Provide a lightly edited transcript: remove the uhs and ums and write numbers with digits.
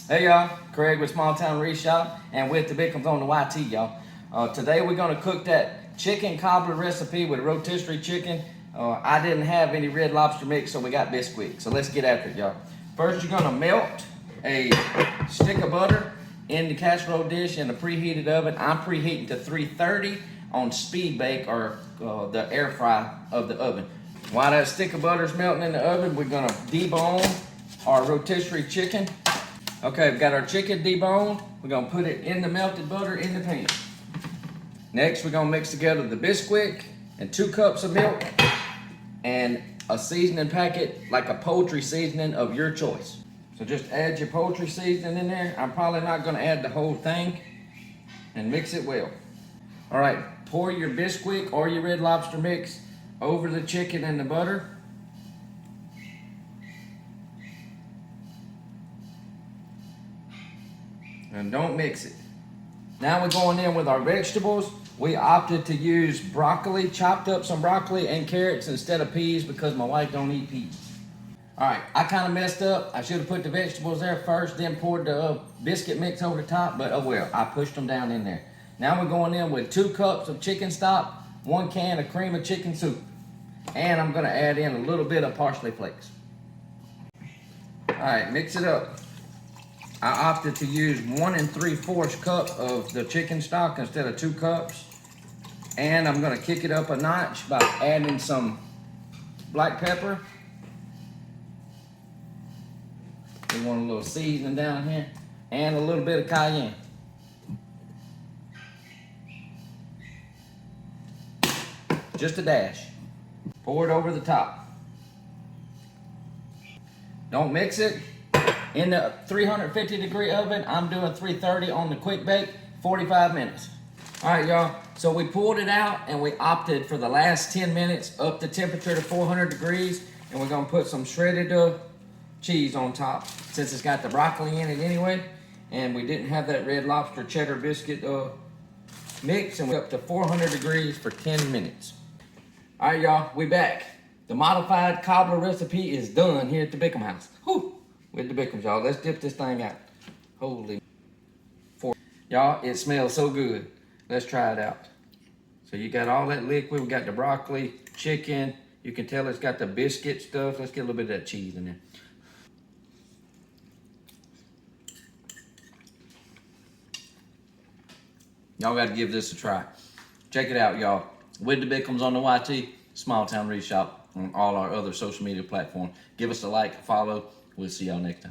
Hey y'all, Craig with Small Town Reshop and with the Bickham's on the YT, y'all. Today we're gonna cook that chicken cobbler recipe with rotisserie chicken. I didn't have any red lobster mix, so we got Bisquick. So let's get after it, y'all. First, you're gonna melt a stick of butter in the casserole dish in a preheated oven. I'm preheating to 330 on speed bake or the air fry of the oven. While that stick of butter is melting in the oven, we're gonna debone our rotisserie chicken. Okay, we've got our chicken deboned. We're gonna put it in the melted butter in the pan. Next, we're gonna mix together the Bisquick and 2 cups of milk and a seasoning packet, like a poultry seasoning of your choice. So just add your poultry seasoning in there. I'm probably not gonna add the whole thing, and mix it well. All right, pour your Bisquick or your red lobster mix over the chicken and the butter. And don't mix it. Now we're going in with our vegetables. We opted to use broccoli, chopped up some broccoli and carrots instead of peas because my wife don't eat peas. All right, I kind of messed up. I should have put the vegetables there first, then poured the biscuit mix over the top, but oh well, I pushed them down in there. Now we're going in with 2 cups of chicken stock, 1 can of cream of chicken soup, and I'm gonna add in a little bit of parsley flakes. All right, mix it up. I opted to use 1 3/4 cup of the chicken stock instead of 2 cups. And I'm gonna kick it up a notch by adding some black pepper. We want a little seasoning down here and a little bit of cayenne. Just a dash. Pour it over the top. Don't mix it. In the 350-degree oven, I'm doing 330 on the quick bake, 45 minutes. All right, y'all, so we pulled it out and we opted for the last 10 minutes up the temperature to 400 degrees, and we're gonna put some shredded cheese on top since it's got the broccoli in it anyway, and we didn't have that red lobster cheddar biscuit mix, and we're up to 400 degrees for 10 minutes. All right, y'all, we back. The modified cobbler recipe is done here at the Bickham house. Whew. With the Bickhams, y'all. Let's dip this thing out. Holy. Y'all, it smells so good. Let's try it out. So you got all that liquid. We got the broccoli, chicken. You can tell it's got the biscuit stuff. Let's get a little bit of that cheese in there. Y'all got to give this a try. Check it out, y'all. With the Bickhams on the YT, Small Town Reshop on all our other social media platforms. Give us a like, follow. We'll see y'all next time.